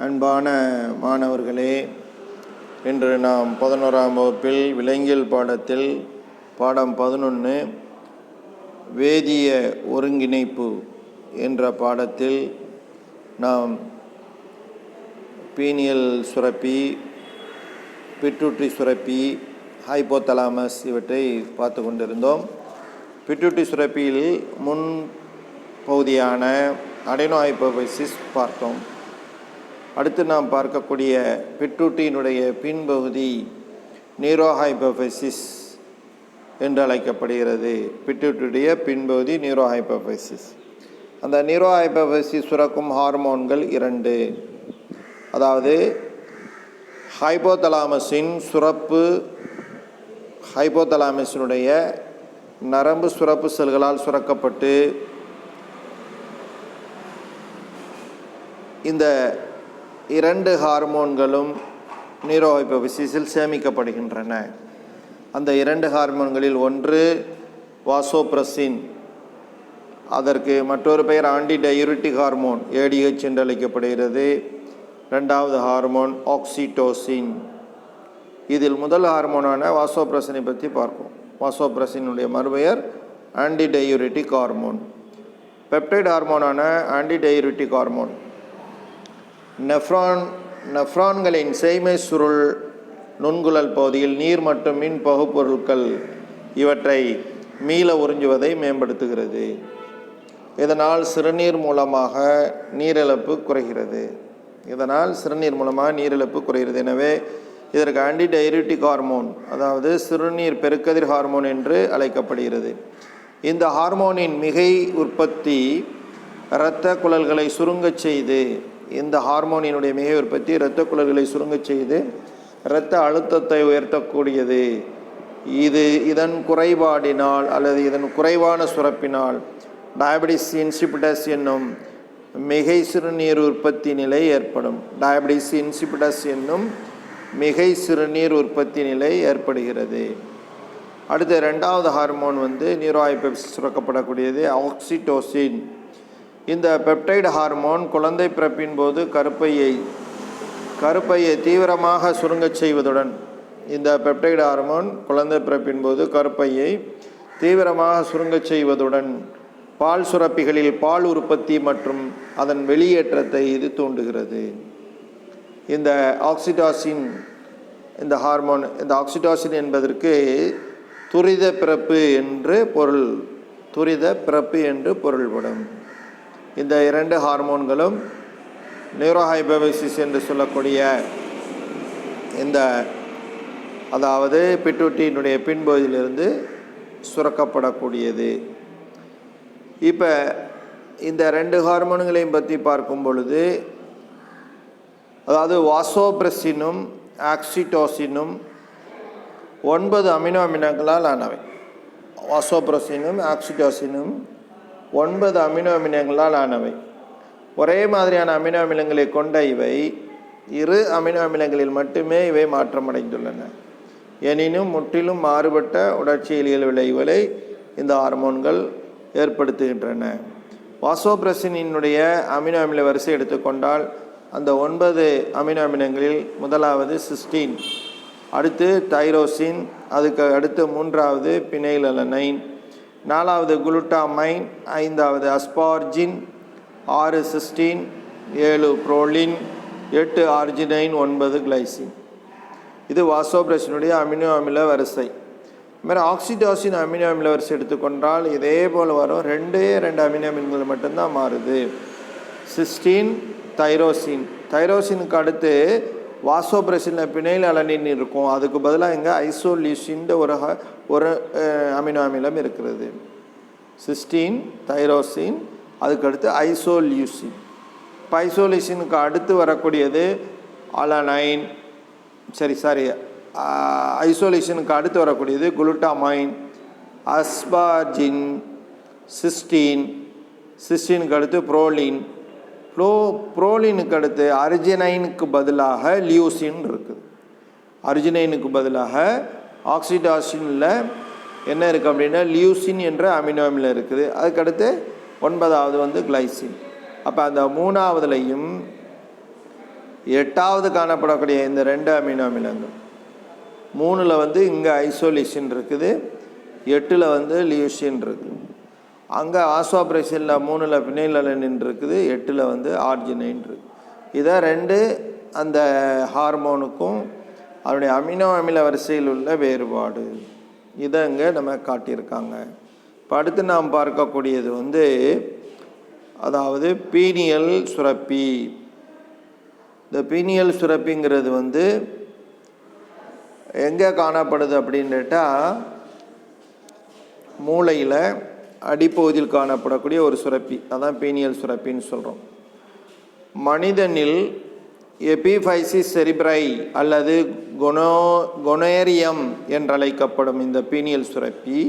அன்பான மாணவர்களே, இன்று நாம் 11ஆம் வகுப்பில் விலங்கியல் பாடத்தில் பாடம் 11 வேதிய ஒருங்கிணைப்பு என்ற பாடத்தில் நாம் பீனியல் சுரப்பி, பிட்யூட்டரி சுரப்பி, ஹைபோதலாமஸ் இவற்றை பார்த்து கொண்டிருந்தோம். பிட்யூட்டரி சுரப்பியில் முன் பகுதியான அடெனோ ஹைபோஃபைசிஸ் பார்த்தோம். அடுத்து நாம் பார்க்கக்கூடிய பிட்யூட்டரியினுடைய பின்பகுதி நியூரோஹைபோஃபைசிஸ் என்று அழைக்கப்படுகிறது. பிட்யூட்டரியுடைய பின்பகுதி நியூரோஹைபோஃபைசிஸ். அந்த நியூரோஹைபோஃபைசிஸ் சுரக்கும் ஹார்மோன்கள் 2. அதாவது ஹைபோதலாமஸின் சுரப்பு, ஹைபோதலாமஸினுடைய நரம்பு சுரப்பு செல்களால் சுரக்கப்பட்டு இந்த 2 ஹார்மோன்களும் நியூரோஹைபோஃபைசிஸில் சேமிக்கப்படுகின்றன. அந்த 2 ஹார்மோன்களில் ஒன்று வாசோப்ரெசின், அதற்கு மற்றொரு பெயர் ஆன்டி டயூரிட்டிக் ஹார்மோன் ADH என்று அழைக்கப்படுகிறது. 2வது ஹார்மோன் ஆக்சிடோசின். இதில் முதல் ஹார்மோனான வாசோப்ரெசினை பற்றி பார்ப்போம். வாசோப்ரெசினுடைய மறுபெயர் ஆன்டி டயூரிட்டிக் ஹார்மோன். பெப்டைட் ஹார்மோனான ஆன்டி டயூரிட்டிக் ஹார்மோன் நெஃப்ரான்களின் சேய்மை சுருள் நுண்குழல் பகுதியில் நீர் மற்றும் மின் பகுப்பொருட்கள் இவற்றை மீள உறிஞ்சுவதை மேம்படுத்துகிறது. இதனால் சிறுநீர் மூலமாக நீரிழப்பு குறைகிறது. எனவே இதற்கு ஆன்டி டயூரிட்டிக் ஹார்மோன், அதாவது சிறுநீர் பெருக்கதிர் ஹார்மோன் என்று அழைக்கப்படுகிறது. இந்த ஹார்மோனின் மிகை உற்பத்தி இரத்த குழல்களை சுருங்கச் செய்து இரத்த அழுத்தத்தை உயர்த்தக்கூடியது. இதன் குறைபாடினால் அல்லது இதன் குறைவான சுரப்பினால் டயபெட்டிஸ் இன்சிபிடஸ் என்னும் மிகை சிறுநீர் உற்பத்தி நிலை ஏற்படும். மிகை சிறுநீர் உற்பத்தி நிலை ஏற்படுகிறது. அடுத்து 2வது ஹார்மோன் நியூரோஹைபோஃபைசிஸ் சுரக்கப்படக்கூடியது ஆக்சிடோசின். இந்த பெப்டைடு ஹார்மோன் குழந்தை பிறப்பின் போது கருப்பையை தீவிரமாக சுருங்கச் செய்வதுடன் பால் சுரப்பிகளில் பால் உற்பத்தி மற்றும் அதன் வெளியேற்றத்தை இது தூண்டுகிறது. இந்த ஆக்சிடோசின், இந்த ஹார்மோன், இந்த ஆக்சிடோசின் என்பதற்கு துரித பிறப்பு என்று பொருள்படும். இந்த 2 ஹார்மோன்களும் நியூரோஹைபோஃபைசிஸ் என்று சொல்லக்கூடிய அதாவது பிட்யூட்டரியினுடைய பின்பகுதியிலிருந்து சுரக்கப்படக்கூடியது. இப்போ இந்த 2 ஹார்மோன்களையும் பற்றி பார்க்கும் பொழுது, அதாவது வாசோப்ரெசினும் ஆக்சிடோசினும் 9 அமினோ அமிலங்களால் ஆனவை. வாசோப்ரெசினும் ஆக்சிடோசினும் 9 அமினோ அமிலங்களால் ஆனவை. ஒரே மாதிரியான அமினோ அமிலங்களை கொண்ட இவை 2 அமினோ அமிலங்களில் மட்டுமே இவை மாற்றமடைந்துள்ளன. எனினும் முற்றிலும் மாறுபட்ட உடற்சியலியல் விளைவுகளை இந்த ஹார்மோன்கள் ஏற்படுத்துகின்றன. வாசோப்ரெசினுடைய அமினோ அமில வரிசை எடுத்துக்கொண்டால் அந்த 9 அமினோ அமிலங்களில் முதலாவது சிஸ்டீன், அடுத்து தைரோசின், அதுக்கு அடுத்து 3வது பினைலலனைன், 4வது குளுட்டாமைன், 5வது அஸ்பார்ஜின், 6 சிஸ்டீன், 7 புரோலின், 8 ஆர்ஜினைன், 9 கிளைசின். இது வாசோப்ரெசினுடைய அமினோ அமில வரிசை. இதுமாதிரி ஆக்சிடோசின் அமினோ அமில வரிசை எடுத்துக்கொண்டால் இதே போல் வரும். 2 அமினோ அமிலங்கள் மட்டும்தான் மாறுது. Cysteine, tyrosine. தைரோசினுக்கு அடுத்து வாசோப்ரெசினில் பினைல் அலனின் இருக்கும். அதுக்கு பதிலாக இங்கே ஐசோலியூசின் ஒரு அமினோ அமிலம் இருக்கிறது. சிஸ்டீன், தைரோசின், அதுக்கடுத்து ஐசோலியூசின். இப்போ ஐசோலியூசினுக்கு அடுத்து வரக்கூடியது அலனைன், ஐசோலியூசினுக்கு அடுத்து வரக்கூடியது குளுட்டாமைன், அஸ்பார்ஜின், சிஸ்டீனுக்கு அடுத்து புரோலின், புரோலினுக்கு அடுத்து அர்ஜினைனுக்கு பதிலாக லியூசின் இருக்குது. அர்ஜினைனுக்கு பதிலாக ஆக்சிடோசினில் என்ன இருக்குது அப்படின்னா லியூசின் என்ற அமினோ அமிலம் இருக்குது. அதுக்கடுத்து 9வது கிளைசின். அப்போ அந்த 3வதுலையும் எட்டாவது காணப்படக்கூடிய இந்த 2 அமினோ அமிலங்கள் 3ல் வந்து இங்கே ஐசோலிசின் இருக்குது, 8ல் வந்து லியூசின் இருக்குது. அங்கே ஆசோப்ரைசினில் 3ல் ஃபினைலலனின் இருக்குது, 8ல் வந்து ஆர்ஜினைன் இருக்குது. இதை 2 அந்த ஹார்மோனுக்கும் அதனுடைய அமினோ அமில வரிசையில் உள்ள வேறுபாடு இதை இங்கே நம்ம காட்டியிருக்காங்க. இப்போ அடுத்து நாம் பார்க்கக்கூடியது வந்து அதாவது பீனியல் சுரப்பி. இந்த பீனியல் சுரப்பிங்கிறது வந்து எங்கே காணப்படுது அப்படின்னுட்டா மூளையில் அடிப்பகுதியில் காணப்படக்கூடிய ஒரு சுரப்பி, அதான் பீனியல் சுரப்பின்னு சொல்கிறோம். மனிதனில் எபிஃபைசிஸ் செரிப்ரை அல்லது கொனேரியம் என்றழைக்கப்படும் இந்த பீனியல் சுரப்பி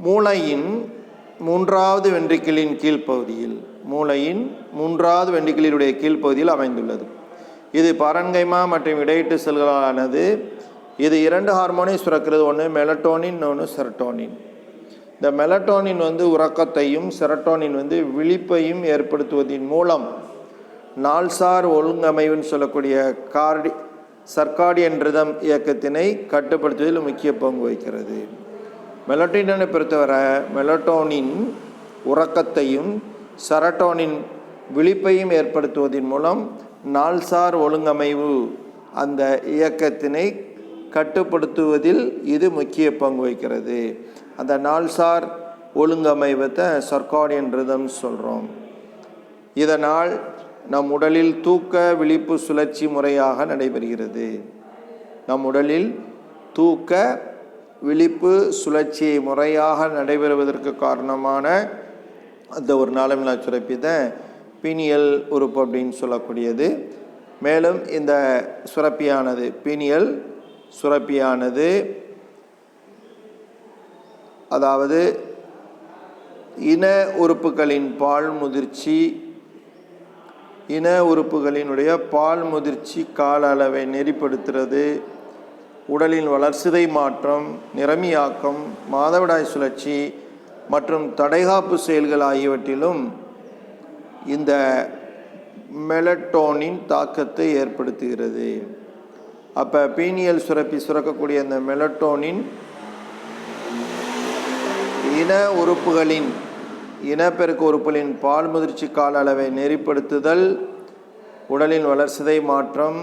மூளையின் 3வது வென்ட்ரிக்கிளின் கீழ்ப்பகுதியில், மூளையின் 3வது வென்ட்ரிக்கிளுடைய கீழ்ப்பகுதியில் அமைந்துள்ளது. இது பரன்கைமா மற்றும் இடையீட்டு செல்களானது. இது 2 ஹார்மோனை சுரக்கிறது, ஒன்று மெலட்டோனின், ஒன்று செரட்டோனின். இந்த மெலட்டோனின் வந்து உறக்கத்தையும், செரட்டோனின் வந்து விழிப்பையும் ஏற்படுத்துவதன் மூலம் நாள்சார் ஒழுங்கமைவுன்னு சொல்லக்கூடிய சர்க்காடியன் ரிதம் இயக்கத்தினை கட்டுப்படுத்துவதில் முக்கிய பங்கு வகிக்கிறது. மெலட்டோனினை பொறுத்தவரை மெலட்டோனின் உறக்கத்தையும் செரட்டோனின் விழிப்பையும் ஏற்படுத்துவதன் மூலம் நாள்சார் ஒழுங்கமைவு அந்த இயக்கத்தினை கட்டுப்படுத்துவதில் இது முக்கிய பங்கு வகிக்கிறது. அந்த நாள்சார் ஒழுங்கமைவத்தை சர்க்காடியன் ரிதம் சொல்கிறோம். இதனால் நம் உடலில் தூக்க விழிப்பு சுழற்சி முறையாக நடைபெறுகிறது. நம் உடலில் தூக்க விழிப்பு சுழற்சி முறையாக நடைபெறுவதற்கு காரணமான அந்த ஒரு நாளமில்லா சுரப்பி தான் பீனியல் உறுப்பு அப்படின்னு சொல்லக்கூடியது. மேலும் இந்த சுரப்பியானது பீனியல் சுரப்பியானது அதாவது இன உறுப்புகளின் பால் முதிர்ச்சி, இன உறுப்புகளினுடைய பால் முதிர்ச்சி கால அளவை நெறிப்படுத்துறது, உடலின் வளர்சிதை மாற்றம், நிறமியாக்கம், மாதவிடாய் சுழற்சி மற்றும் தடைகாப்பு செயல்கள் ஆகியவற்றிலும் இந்த மெலட்டோனின் தாக்கத்தை ஏற்படுத்துகிறது. அப்போ பீனியல் சுரப்பி சுரக்கக்கூடிய இந்த மெலட்டோனின் இன உறுப்புகளின் இனப்பெருக்க உறுப்புகளின் பால் முதிர்ச்சி கால அளவை நெறிப்படுத்துதல், உடலின் வளர்சிதை மாற்றம்,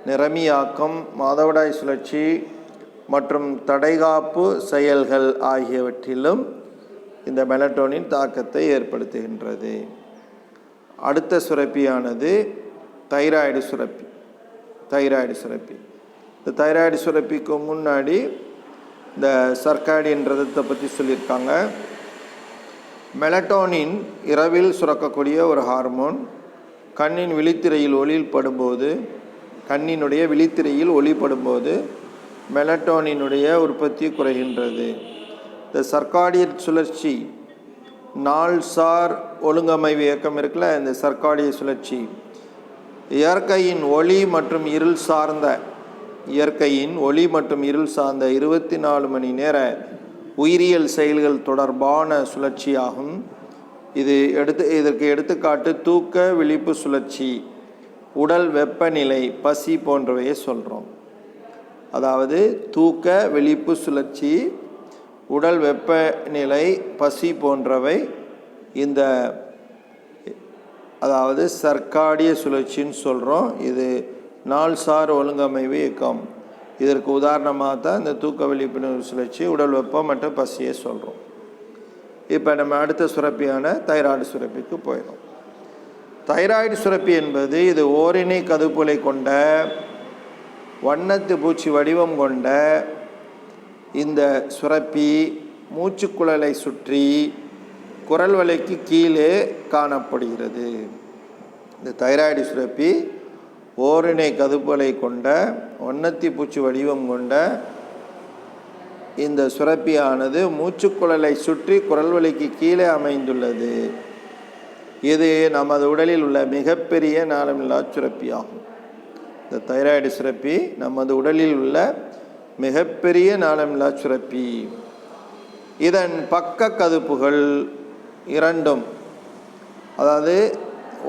நிறமியாக்கம், மாதவிடாய் சுழற்சி மற்றும் தடைகாப்பு செயல்கள் ஆகியவற்றிலும் இந்த மெலட்டோனின் தாக்கத்தை ஏற்படுத்துகின்றது. அடுத்த சுரப்பியானது தைராய்டு சுரப்பி. தைராய்டு சுரப்பி, இந்த தைராய்டு சுரப்பிக்கு முன்னாடி இந்த சர்க்காடியன் ரிதத்தை பற்றி சொல்லியிருக்காங்க. மெலட்டோனின் இரவில் சுரக்கக்கூடிய ஒரு ஹார்மோன். கண்ணின் விழித்திரையில் ஒளிபடும்போது, கண்ணினுடைய விழித்திரையில் ஒளிபடும்போது மெலட்டோனினுடைய உற்பத்தி குறைகின்றது. இந்த சர்க்காடியன் சுழற்சி நாள்சார் ஒழுங்கமைவு இயக்கம் இருக்குல்ல, இந்த சர்க்காடிய சுழற்சி இயற்கையின் ஒளி மற்றும் இருள் சார்ந்த 24 மணி நேர உயிரியல் செயல்கள் தொடர்பான சுழற்சியாகும். இதற்கு எடுத்துக்காட்டு தூக்க விழிப்பு சுழற்சி, உடல் வெப்பநிலை, பசி போன்றவையை சொல்கிறோம். அதாவது தூக்க விழிப்பு சுழற்சி, உடல் வெப்பநிலை, பசி போன்றவை இந்த அதாவது சர்க்காடிய சுழற்சின்னு சொல்கிறோம். இது நாள்சார் ஒழுங்கமைவு இயக்கம். இதற்கு உதாரணமாக தான் இந்த தூக்க விழிப்புணர்வு சுழற்சி, உடல் வெப்பம் மற்றும் பசியை சொல்கிறோம். இப்போ நம்ம அடுத்த சுரப்பியான தைராய்டு சுரப்பிக்கு போயிடும். தைராய்டு சுரப்பி என்பது இது ஓரிணை கதுப்புலை கொண்ட வண்ணத்து பூச்சி வடிவம் கொண்ட இந்த சுரப்பி மூச்சுக்குழலை சுற்றி குரல் வலைக்கு கீழே காணப்படுகிறது. இந்த தைராய்டு சுரப்பி ஓரிணை கதுப்புலை கொண்ட வண்ணத்தி பூச்சி வடிவம் கொண்ட இந்த சுரப்பியானது மூச்சுக்குழலை சுற்றி குரல் வலைக்கு கீழே அமைந்துள்ளது. இது நமது உடலில் உள்ள மிகப்பெரிய நாளமில்லா சுரப்பியாகும். இந்த தைராய்டு சுரப்பி நமது உடலில் உள்ள மிகப்பெரிய நாளமில்லா சுரப்பி. இதன் பக்க கதுப்புகள் இரண்டும், அதாவது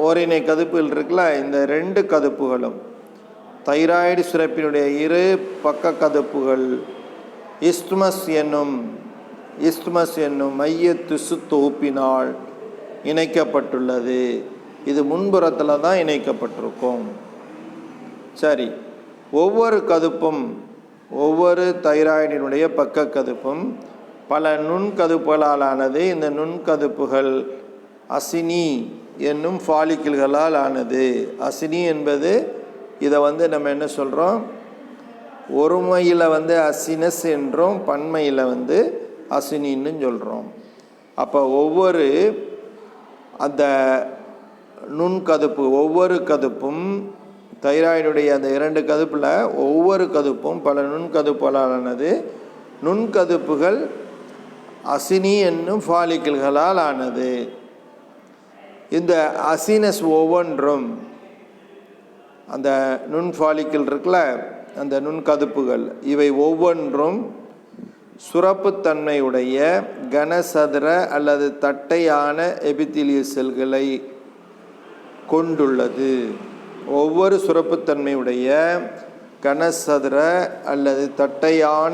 ஓரினை கதுப்புகள் இருக்குல்ல, இந்த 2 கதுப்புகளும் தைராய்டு சுரப்பினுடைய 2 பக்க கதுப்புகள் இஸ்துமஸ் என்னும் மைய திசு தொகுப்பினால் இணைக்கப்பட்டுள்ளது. இது முன்புறத்தில் தான் இணைக்கப்பட்டிருக்கும். சரி, ஒவ்வொரு கதுப்பும், ஒவ்வொரு தைராய்டினுடைய பக்க கதுப்பும் பல நுண்கதுப்புகளால் ஆனது. இந்த நுண்கதுப்புகள் அசினி என்னும் ஃபாலிக்கிள்களால் ஆனது. அசினி என்பது இதை நம்ம என்ன சொல்கிறோம், ஒருமையில் அசினஸ் என்றும் பன்மையில் அசினின்னு சொல்கிறோம். அப்போ ஒவ்வொரு அந்த நுண்கதுப்பு, ஒவ்வொரு கதுப்பும் தைராய்டுடைய அந்த 2 கதுப்பில் ஒவ்வொரு கதுப்பும் பல நுண்கதுப்புகளால் ஆனது. நுண்கதுப்புகள் அசினி என்னும் ஃபாலிக்கிள்களால் ஆனது. இந்த அசினஸ் ஒவ்வொன்றும், அந்த நுண் ஃபாலிக்கிள் இருக்குல்ல, அந்த நுண்கதுப்புகள், இவை ஒவ்வொன்றும் சுரப்புத்தன்மையுடைய கனசதுர அல்லது தட்டையான எபித்தீலிய செல்களை கொண்டுள்ளது. ஒவ்வொரு சுரப்புத்தன்மையுடைய கனசதுர அல்லது தட்டையான,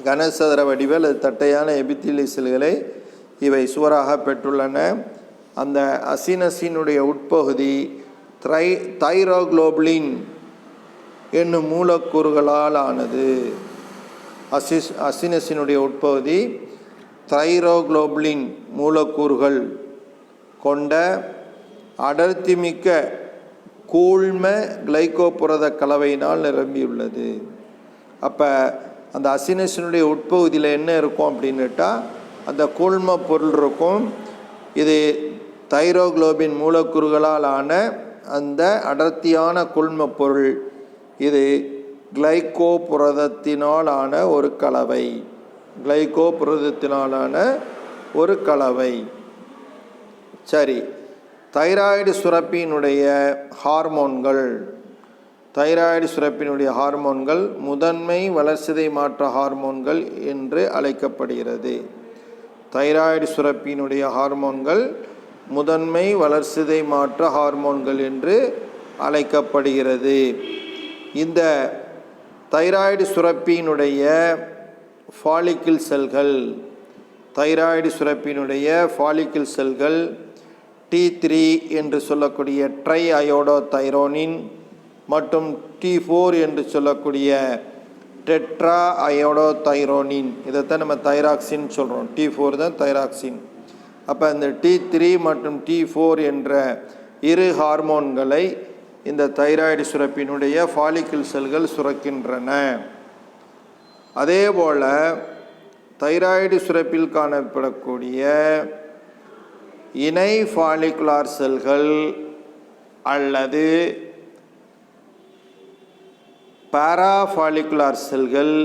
கனசதுர வடிவ அல்லது தட்டையான எபித்தீலிய செல்களை இவை சுவராக பெற்றுள்ளன. அந்த அசினஸினுடைய உட்பகுதி தைரோகுளோபுலின் என்னும் மூலக்கூறுகளால் ஆனது. அசினஸினுடைய உட்பகுதி தைரோகுளோபுலின் மூலக்கூறுகள் கொண்ட அடர்த்திமிக்க கூழ்ம கிளைகோபுரத கலவையினால் நிரம்பியுள்ளது. அப்போ அந்த அசினஸினுடைய உட்பகுதியில் என்ன இருக்கும் அப்படின்னுட்டா, அந்த கூழ்ம பொருள் இருக்கும். இது தைரோகுளோபின் மூலக்கூறுகளால் ஆன அந்த அடர்த்தியான கூழ்ம பொருள். இது கிளைகோபுரதத்தினாலான ஒரு கலவை. கிளைகோபுரதத்தினாலான ஒரு கலவை. சரி, தைராய்டு சுரப்பினுடைய ஹார்மோன்கள், தைராய்டு சுரப்பினுடைய ஹார்மோன்கள் முதன்மை வளர்சிதை மாற்ற ஹார்மோன்கள் என்று அழைக்கப்படுகிறது. தைராய்டு சுரப்பினுடைய ஹார்மோன்கள் முதன்மை வளர்சிதை மாற்ற ஹார்மோன்கள் என்று அழைக்கப்படுகிறது. இந்த தைராய்டு சுரப்பினுடைய ஃபாலிக்கிள் செல்கள், தைராய்டு சுரப்பினுடைய ஃபாலிக்கிள் செல்கள் T3 என்று சொல்லக்கூடிய ட்ரை அயோடோ தைரோனின் மற்றும் T4 என்று சொல்லக்கூடிய டெட்ரா அயோடோ தைரோனின், இதைத்தான் நம்ம தைராக்சின் சொல்கிறோம். T4 தான் தைராக்சின். அப்போ இந்த T3 மற்றும் T4 என்ற 2 ஹார்மோன்களை இந்த தைராய்டு சுரப்பினுடைய ஃபாலிக்கிள் செல்கள் சுரக்கின்றன. அதே போல் தைராய்டு சுரப்பில் காணப்படக்கூடிய இணை ஃபாலிகுலார் செல்கள் அல்லது பாராஃபாலிகுலார் செல்கள்,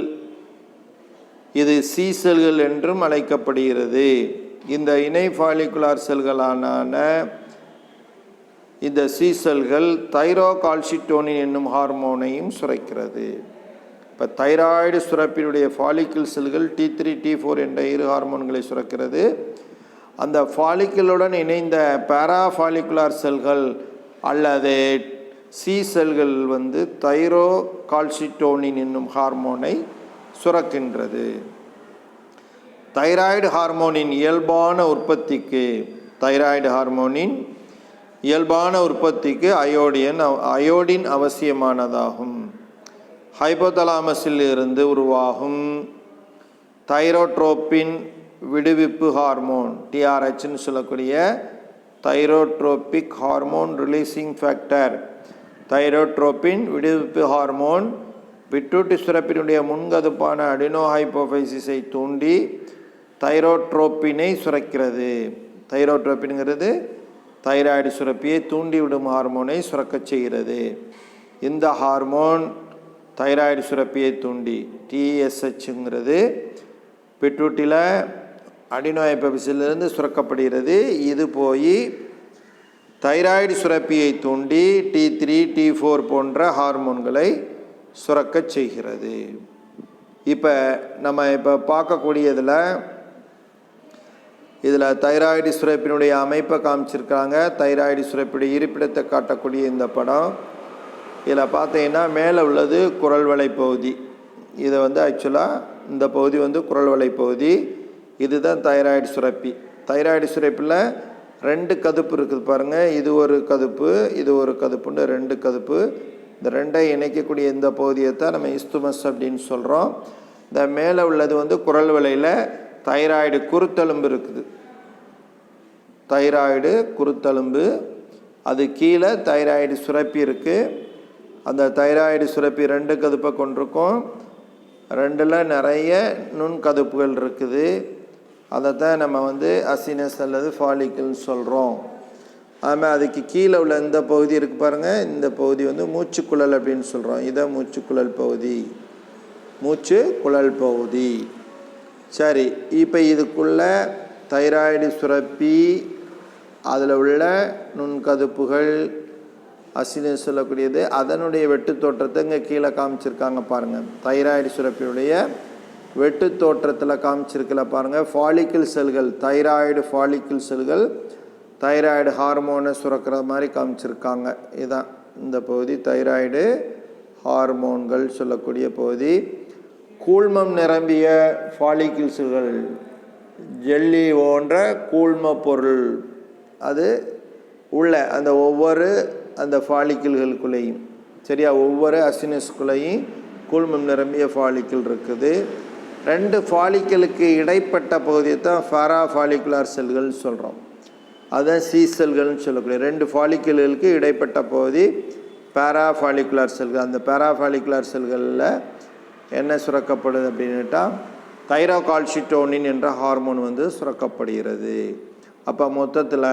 இது சி செல்கள் என்றும் அழைக்கப்படுகிறது. இந்த இணை ஃபாலிகுலார் செல்களான இந்த சி செல்கள் தைரோகால்சிட்டோனின் என்னும் ஹார்மோனையும் சுரக்கிறது. இப்போ தைராய்டு சுரப்பினுடைய ஃபாலிக்கிள் செல்கள் T3 T4 என்ற 2 ஹார்மோன்களை சுரக்கிறது. அந்த ஃபாலிக்கிளுடன் இணைந்த பாராஃபாலிகுலார் செல்கள் அல்லது சி செல்கள் தைரோகால்சிட்டோனின் என்னும் ஹார்மோனை சுரக்கின்றது. தைராய்டு ஹார்மோனின் இயல்பான உற்பத்திக்கு, தைராய்டு ஹார்மோனின் இயல்பான உற்பத்திக்கு அயோடின் அவசியமானதாகும். ஹைபோதலாமஸில் இருந்து உருவாகும் தைரோட்ரோப்பின் விடுவிப்பு ஹார்மோன், TRHன்னு சொல்லக்கூடிய தைரோட்ரோபிக் ஹார்மோன் ரிலீசிங் ஃபேக்டர், தைரோட்ரோப்பின் விடுவிப்பு ஹார்மோன் பிட்யூட்டரி சுரப்பினுடைய முன்கதுப்பான அடினோஹைப்போஃபைசிஸை தூண்டி தைரோட்ரோப்பினை சுரக்கிறது. தைரோட்ரோப்பின்ங்கிறது தைராய்டு சுரப்பியை தூண்டிவிடும் ஹார்மோனை சுரக்கச் செய்கிறது. இந்த ஹார்மோன் தைராய்டு சுரப்பியை தூண்டி TSHங்கிறது பிட்யூட்டியில் அடினோஹைப்போஃபைசிலிருந்து சுரக்கப்படுகிறது. இது போய் தைராய்டு சுரப்பியை தூண்டி T3 T4 போன்ற ஹார்மோன்களை சுரக்கச் செய்கிறது. இப்போ நம்ம பார்க்கக்கூடியதில் இதில் தைராய்டு சுரப்பினுடைய அமைப்பை காமிச்சிருக்காங்க. தைராய்டு சுரப்பினுடைய இருப்பிடத்தை காட்டக்கூடிய இந்த படம். இதில் பார்த்தீங்கன்னா மேலே உள்ளது குரல் வளை பகுதி. இதை ஆக்சுவலாக இந்த பகுதி குரல் வளை பகுதி. இதுதான் தைராய்டு சுரப்பி. தைராய்டு சுரப்பில் 2 கதுப்பு இருக்குது பாருங்கள். இது ஒரு கதுப்பு, இது ஒரு கதுப்புன்னு 2 கதுப்பு. இந்த 2ஐ இணைக்கக்கூடிய இந்த பகுதியை தான் நம்ம இஸ்துமஸ் அப்படின்னு சொல்கிறோம். இந்த மேலே உள்ளது குரல் வளையில் தைராய்டு குருத்தெலும்பு இருக்குது. தைராய்டு குருத்தெலும்பு. அது கீழே தைராய்டு சுரப்பி இருக்குது. அந்த தைராய்டு சுரப்பி 2 கதுப்பை கொண்டிருக்கும். 2ல் நிறைய நுண்கதுப்புகள் இருக்குது. அதை தான் நம்ம அசினஸ் அல்லது ஃபாலிக்கல்னு சொல்கிறோம். அதுமாதிரி அதுக்கு கீழே உள்ள இந்த பகுதி இருக்குது பாருங்கள். இந்த பகுதி மூச்சுக்குழல் அப்படின்னு சொல்கிறோம். இதை மூச்சுக்குழல் பகுதி, மூச்சு குழல் பகுதி. சரி, இப்போ இதுக்குள்ள தைராய்டு சுரப்பி, அதில் உள்ள நுண்கதுப்புகள், அசினஸ் சொல்லக்கூடியது, அதனுடைய வெட்டு தோற்றத்தை இங்கே கீழே காமிச்சிருக்காங்க பாருங்கள். தைராய்டு சுரப்பியுடைய வெட்டு தோற்றத்தில் காமிச்சிருக்கல பாருங்கள். ஃபாலிக்கிள் செல்கள், தைராய்டு ஃபாலிக்கிள் செல்கள் தைராய்டு ஹார்மோனை சுரக்கிற மாதிரி காமிச்சிருக்காங்க. இதுதான் இந்த பகுதி தைராய்டு ஹார்மோன்கள் சொல்லக்கூடிய பகுதி. கூழ்மம் நிரம்பிய ஃபாலிக்கிள் செல்கள், ஜெல்லி போன்ற கூழ்ம பொருள் அது உள்ள அந்த ஒவ்வொரு அந்த ஃபாலிக்கிள்களுக்குள்ளேயும், சரியா, ஒவ்வொரு அசினஸ்குள்ளேயும் கூழ்மம் நிரம்பிய ஃபாலிக்கிள் இருக்குது. 2 ஃபாலிக்கிளுக்கு இடைப்பட்ட பகுதியை தான் ஃபேரா ஃபாலிகுலார் செல்கள் சொல்கிறோம். அதுதான் சி செல்கள்னு சொல்லக்கூடிய 2 ஃபாலிக்கிள்களுக்கு இடைப்பட்ட பகுதி பேரா ஃபாலிகுலார் செல்கள். அந்த பேரா ஃபாலிகுலார் செல்களில் என்ன சுரக்கப்படுது அப்படின்னுட்டா தைரோகால்சிட்டோனின் என்ற ஹார்மோன் சுரக்கப்படுகிறது. அப்போ மொத்தத்தில்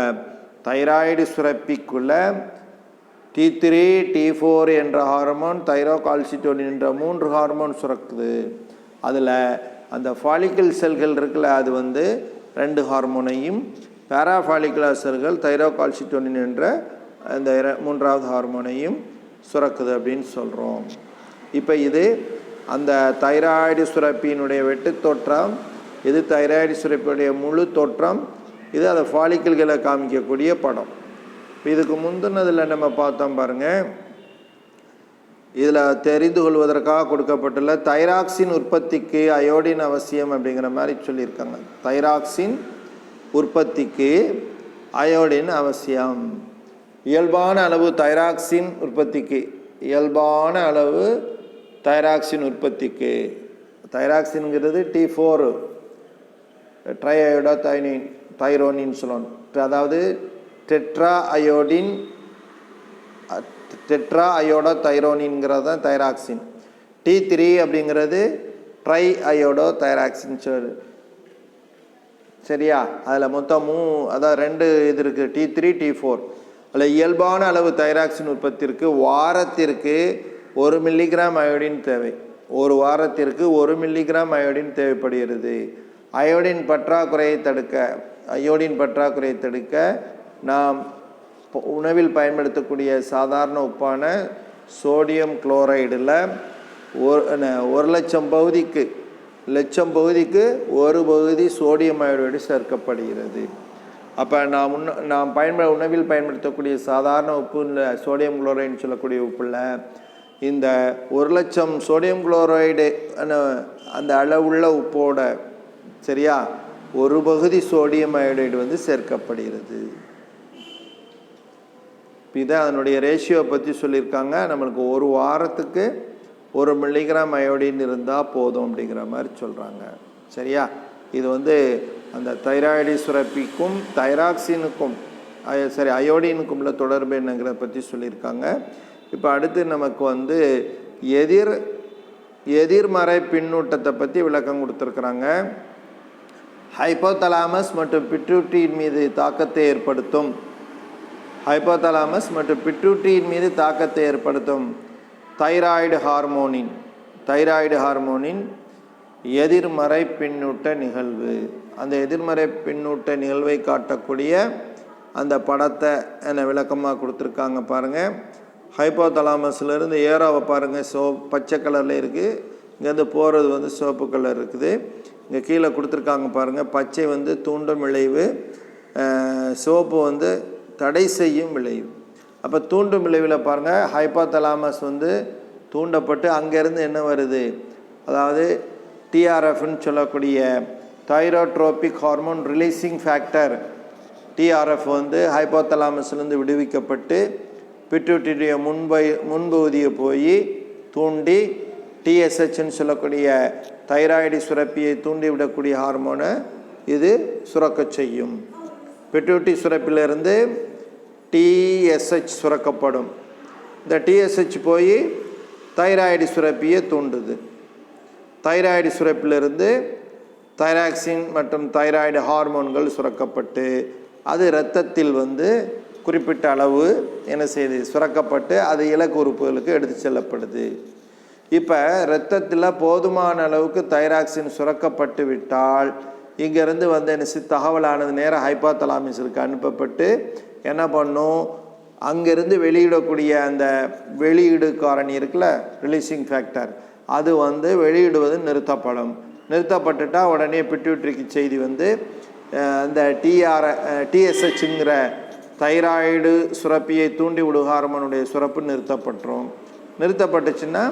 தைராய்டு சுரப்பிக்குள்ள T3, T4 என்ற ஹார்மோன், தைரோகால்சிட்டோனின் என்ற 3 ஹார்மோன் சுரக்குது. அதில் அந்த ஃபாலிக்கிள் செல்கள் இருக்குல்ல, அது 2 ஹார்மோனையும், பேராஃபாலிகுலார் செல்கள் தைரோகால்சிட்டோனின் என்ற அந்த 3வது ஹார்மோனையும் சுரக்குது அப்படின்னு சொல்கிறோம். இப்போ இது அந்த தைராய்டு சுரப்பியினுடைய வெட்டு தோற்றம், இது தைராய்டு சுரப்பியுடைய முழு தோற்றம், இது அந்த ஃபாலிக்கிள்களை காமிக்கக்கூடிய படம். இதுக்கு முந்தினதில் நம்ம பார்த்தோம் பாருங்கள். இதில் தெரிந்து கொள்வதற்காக கொடுக்கப்பட்டுள்ள தைராக்சின் உற்பத்திக்கு அயோடின் அவசியம் அப்படிங்கிற மாதிரி சொல்லியிருக்காங்க. தைராக்சின் உற்பத்திக்கு அயோடின் அவசியம். இயல்பான அளவு தைராக்சின் உற்பத்திக்கு, இயல்பான அளவு தைராக்சின் உற்பத்திக்கு, தைராக்சின்ங்கிறது T4 ட்ரை அயோடோ தைரோனின்னு சொல்லணும். அதாவது டெட்ரா அயோடோ தைரோனின்ங்கிறது தான் தைராக்சின். T3 அப்படிங்கிறது ட்ரை அயோடோ தைராக்சின் சொல்லு, சரியா. அதில் மொத்தம் அதாவது 2 இது இருக்குது, T3, T4. அதில் இயல்பான அளவு தைராக்சின் உற்பத்திற்கு வாரத்திற்கு 1 மில்லிகிராம் அயோடின் தேவை. ஒரு வாரத்திற்கு 1 மில்லிகிராம் அயோடின் தேவைப்படுகிறது. அயோடின் பற்றாக்குறையை தடுக்க நாம் உணவில் பயன்படுத்தக்கூடிய சாதாரண உப்பான சோடியம் குளோரைடில் 1,00,000 பகுதிக்கு 1 பகுதி சோடியம் அயோடைடு சேர்க்கப்படுகிறது. அப்போ நாம் உணவில் பயன்படுத்தக்கூடிய சாதாரண உப்பு சோடியம் குளோரைடுன்னு சொல்லக்கூடிய உப்பில் இந்த 1,00,000 சோடியம் குளோரைடு அந்த அளவுள்ள உப்போட, சரியா, 1 பகுதி சோடியம் அயோடைடு சேர்க்கப்படுகிறது. இதான் அதனுடைய ரேஷியோ பற்றி சொல்லியிருக்காங்க. நம்மளுக்கு ஒரு வாரத்துக்கு 1 மில்லிகிராம் அயோடின் இருந்தால் போதும் அப்படிங்கிற மாதிரி சொல்கிறாங்க, சரியா. இது அந்த தைராய்டு சுரப்பிக்கும் தைராக்சினுக்கும் அயோடினுக்கும் உள்ள தொடர்பு என்னங்கிறத பற்றி சொல்லியிருக்காங்க. இப்போ அடுத்து நமக்கு எதிர்மறை பின்னூட்டத்தை பற்றி விளக்கம் கொடுத்துருக்குறாங்க. ஹைப்போதலாமஸ் மற்றும் பிட்யூட்டரியின் மீது தாக்கத்தை ஏற்படுத்தும் தைராய்டு ஹார்மோனின் எதிர்மறை பின்னூட்ட நிகழ்வு. அந்த எதிர்மறை பின்னூட்ட நிகழ்வை காட்டக்கூடிய அந்த படத்தை என்ன விளக்கமாக கொடுத்துருக்காங்க பாருங்கள். ஹைப்போதலாமஸ்லேருந்து ஏரோவை பாருங்கள், பச்சை கலரில் இருக்குது. இங்கேருந்து போகிறது சிவப்பு கலர் இருக்குது. இங்கே கீழே கொடுத்துருக்காங்க பாருங்கள். பச்சை வந்து தூண்டும் விளைவு, சிவப்பு வந்து தடை செய்யும் விளைவு. அப்போ தூண்டும் விளைவில் பாருங்கள், ஹைப்போதலாமஸ் வந்து தூண்டப்பட்டு அங்கேருந்து என்ன வருது, அதாவது டிஆர்எஃப்னு சொல்லக்கூடிய தைரோட்ரோபிக் ஹார்மோன் ரிலீசிங் ஃபேக்டர், டிஆர்எஃப் வந்து ஹைப்போதலாமஸ்லேருந்து விடுவிக்கப்பட்டு பிட்யூட்டரியுடைய முன்பகுதியை போய் தூண்டி டிஎஸ்ஹெச்னு சொல்லக்கூடிய தைராய்டு சுரப்பியை தூண்டிவிடக்கூடிய ஹார்மோனை இது சுரக்க செய்யும். பிட்யூட்டரி சுரப்பிலிருந்து டிஎஸ்ஹெச் சுரக்கப்படும். இந்த டிஎஸ்ஹெச் போய் தைராய்டு சுரப்பியை தூண்டுது. தைராய்டு சுரப்பிலிருந்து தைராக்சின் மற்றும் தைராய்டு ஹார்மோன்கள் சுரக்கப்பட்டு அது இரத்தத்தில் வந்து குறிப்பிட்ட அளவு என்ன செய்யுது, சுரக்கப்பட்டு அது இலக்கு உறுப்புகளுக்கு எடுத்து செல்லப்படுது. இப்போ இரத்தத்தில் போதுமான அளவுக்கு தைராக்சின் சுரக்கப்பட்டு விட்டால் இங்கேருந்து வந்து என்ன தகவலானது நேராக ஹைப்போதலாமஸுக்கு அனுப்பப்பட்டு என்ன பண்ணும், அங்கேருந்து வெளியிடக்கூடிய அந்த வெளியீடு காரணி இருக்குல்ல, ரிலீசிங் ஃபேக்டர், அது வந்து வெளியிடுவது நிறுத்தப்பட்டுட்டா உடனே பிட்யூட்டரிக்கு செய்தி வந்து இந்த டிஎஸ்ஹெச்ங்கிற தைராய்டு சுரப்பியை தூண்டி விடு ஹார்மோனுடைய சுரப்பு நிறுத்தப்பட்டுச்சுன்னா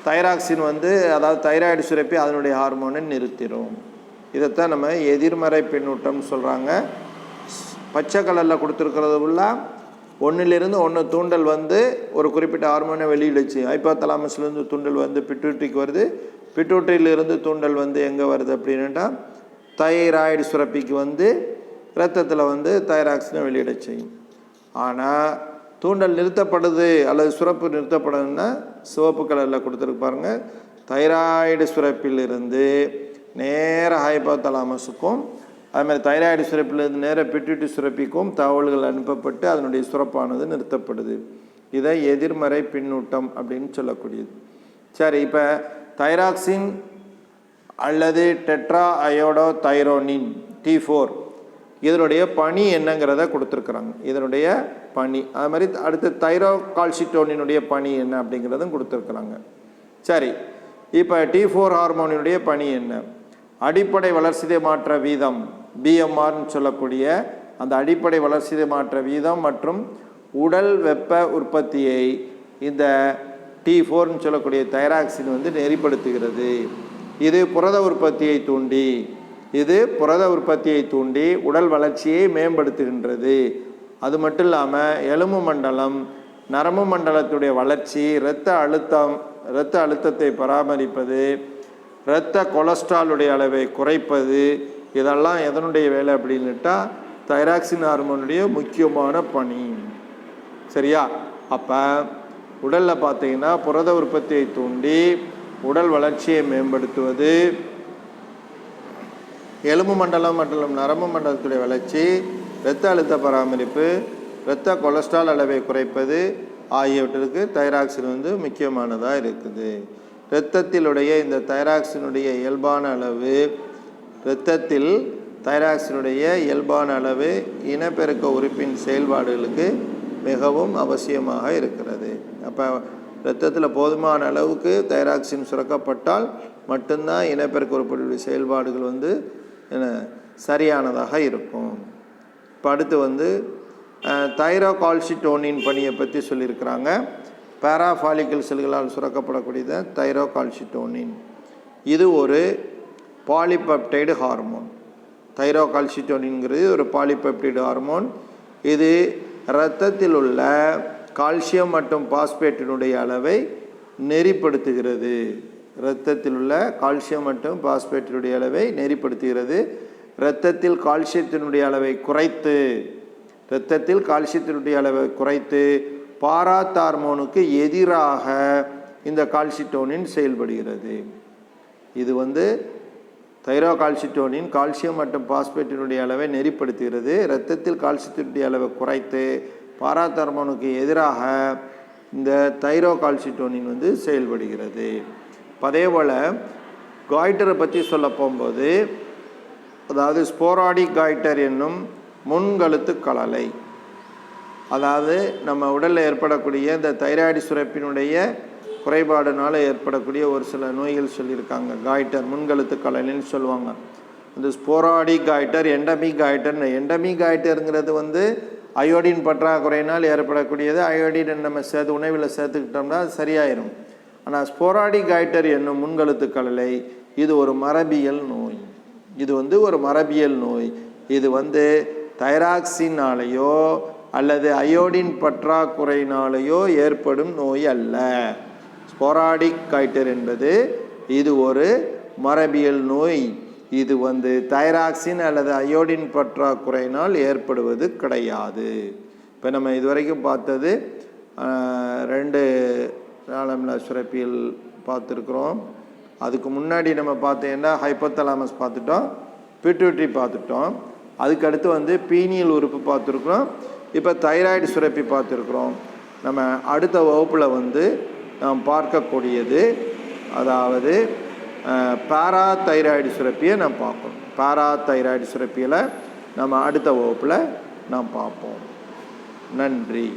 தைராக்சின் வந்து, அதாவது தைராய்டு சுரப்பி அதனுடைய ஹார்மோனை நிறுத்திடும். இதைத்தான் நம்ம எதிர்மறை பின்னூட்டம்னு சொல்கிறாங்க. பச்சை கலரில் கொடுத்துருக்கிறதுக்குள்ள ஒன்றிலிருந்து ஒன்று தூண்டல் வந்து ஒரு குறிப்பிட்ட ஹார்மோனை வெளியிடுச்சு. ஹைப்போதலாமஸ்லேருந்து தூண்டல் வந்து பிட்யூட்டரிக்கு வருது. பிட்யூட்டரியிலிருந்து தூண்டல் வந்து எங்கே வருது அப்படின்னுட்டா தைராய்டு சுரப்பிக்கு வந்து இரத்தத்தில் வந்து தைராக்சினை வெளியிட செய்யும். ஆனால் தூண்டல் நிறுத்தப்படுது அல்லது சுரப்பு நிறுத்தப்படுதுன்னா சிவப்பு கலரில் கொடுத்துருக்கு பாருங்கள். தைராய்டு சுரப்பிலிருந்து நேர ஹைப்போதலாமஸுக்கும் அதுமாதிரி தைராய்டு சுரப்பிலிருந்து நேர பிட்யூட்டரி சுரப்பிக்கும் தகவல்கள் அனுப்பப்பட்டு அதனுடைய சுரப்பானது நிறுத்தப்படுது. இதை எதிர்மறை பின்னூட்டம் அப்படின்னு சொல்லக்கூடியது. சரி, இப்போ தைராக்சின் அல்லது டெட்ரா அயோடோ தைரோனின் T4 இதனுடைய பணி என்னங்கிறத கொடுத்துருக்குறாங்க. இதனுடைய பணி அது மாதிரி அடுத்து தைரோகால்சிட்டோனினுடைய பணி என்ன அப்படிங்கிறதும் கொடுத்துருக்குறாங்க. சரி, இப்போ T4 ஹார்மோனினுடைய பணி என்ன? அடிப்படை வளர்சிதை மாற்ற வீதம் பிஎம்ஆர்னு சொல்லக்கூடிய அந்த அடிப்படை வளர்சிதை மாற்ற வீதம் மற்றும் உடல் வெப்ப உற்பத்தியை இந்த T4ன்னு சொல்லக்கூடிய தைராக்சின் வந்து நெறிப்படுத்துகிறது. இது புரத உற்பத்தியை தூண்டி உடல் வளர்ச்சியை மேம்படுத்துகின்றது. அது மட்டும் இல்லாமல் எலும்பு மண்டலம் நரம்பு மண்டலத்துடைய வளர்ச்சி, இரத்த அழுத்தத்தை பராமரிப்பது, இரத்த கொலஸ்ட்ராலுடைய அளவை குறைப்பது, இதெல்லாம் எதனுடைய வேலை அப்படின்னுட்டா தைராக்சின் ஹார்மோனுடைய முக்கியமான பணி. சரியா? அப்போ உடலில் பார்த்தீங்கன்னா புரத உற்பத்தியை தூண்டி உடல் வளர்ச்சியை மேம்படுத்துவது, எலும்பு மண்டலம் மற்றும் நரம்பு மண்டலத்துடைய வளர்ச்சி, இரத்த அழுத்த பராமரிப்பு, இரத்த கொலஸ்ட்ரால் அளவை குறைப்பது ஆகியவற்றிற்கு தைராக்சின் வந்து முக்கியமானதாக இருக்குது. இரத்தத்திலுடைய இந்த தைராக்சினுடைய இயல்பான அளவு இனப்பெருக்க உறுப்பின் செயல்பாடுகளுக்கு மிகவும் அவசியமாக இருக்கிறது. அப்போ இரத்தத்தில் போதுமான அளவுக்கு தைராக்சின் சுரக்கப்பட்டால் மட்டும்தான் இனப்பெருக்க உறுப்புடைய செயல்பாடுகள் வந்து சரியானதாக இருக்கும். இப்போ அடுத்து வந்து தைரோகால்சிட்டோனின் பணியை பற்றி சொல்லியிருக்கிறாங்க. பேராஃபாலிக்கல் செல்களால் சுரக்கப்படக்கூடியது தைரோகால்சிட்டோனின். இது ஒரு பாலிபெப்டைடு ஹார்மோன். தைரோகால்சிட்டோனின்ங்கிறது ஒரு பாலிபெப்டைடு ஹார்மோன். இது இரத்தத்தில் உள்ள கால்சியம் மற்றும் பாஸ்பேட்டினுடைய அளவை நெறிப்படுத்துகிறது. இரத்தத்தில் கால்சியத்தினுடைய அளவை குறைத்து பாராத்தார்மோனுக்கு எதிராக இந்த கால்சிட்டோனின் செயல்படுகிறது. இது வந்து தைரோகால்சிட்டோனின் கால்சியம் மற்றும் பாஸ்பேட்டினுடைய அளவை நெறிப்படுத்துகிறது. இரத்தத்தில் கால்சியத்தினுடைய அளவை குறைத்து பாராத்தார்மோனுக்கு எதிராக இந்த தைரோகால்சிட்டோனின் வந்து செயல்படுகிறது. அதே போல் காய்டரை பற்றி சொல்ல போகும்போது, அதாவது ஸ்போராடிக் காய்டர் என்னும் முன்கழுத்து கலலை, அதாவது நம்ம உடலில் ஏற்படக்கூடிய இந்த தைராய்டு சுரப்பினுடைய குறைபாடுனால ஏற்படக்கூடிய ஒரு சில நோய்கள் சொல்லியிருக்காங்க. காய்டர், முன்கழுத்து கலனின்னு சொல்லுவாங்க. இந்த ஸ்போராடிக் காய்டர், எண்டமிக் காய்டர். எண்டமிக் காய்டருங்கிறது வந்து அயோடின் பற்றாக்குறையினால் ஏற்படக்கூடியது. அயோடின் நம்ம உணவில் சேர்த்துக்கிட்டோம்னா அது சரியாயிடும். ஆனால் ஸ்போராடிக் காய்டர் என்னும் முன்கழுத்து கலலை இது ஒரு மரபியல் நோய். இது வந்து ஒரு மரபியல் நோய். இது வந்து தைராக்சினாலேயோ அல்லது அயோடின் பற்றாக்குறையினாலேயோ ஏற்படும் நோய் அல்ல. ஸ்போராடிக் காய்டர் என்பது இது ஒரு மரபியல் நோய். இது வந்து தைராக்சின் அல்லது அயோடின் பற்றாக்குறையினால் ஏற்படுவது கிடையாது. இப்போ நம்ம இதுவரைக்கும் பார்த்தது 2 நாளமில்லா சுரப்பிகள் பார்த்துருக்குறோம். அதுக்கு முன்னாடி நம்ம பார்த்தீங்கன்னா ஹைப்போதலாமஸ் பார்த்துட்டோம், பிட்யூட்டரி பார்த்துட்டோம். அதுக்கடுத்து வந்து பீனியல் உறுப்பு பார்த்துருக்குறோம். இப்போ தைராய்டு சுரப்பி பார்த்துருக்குறோம். நம்ம அடுத்த வகுப்பில் வந்து நாம் பார்க்கக்கூடியது அதாவது பாராதைராய்டு சுரப்பியை நாம் பார்க்கணும். பாராதைராய்டு சுரப்பியில் நம்ம அடுத்த வகுப்பில் நாம் பார்ப்போம். நன்றி.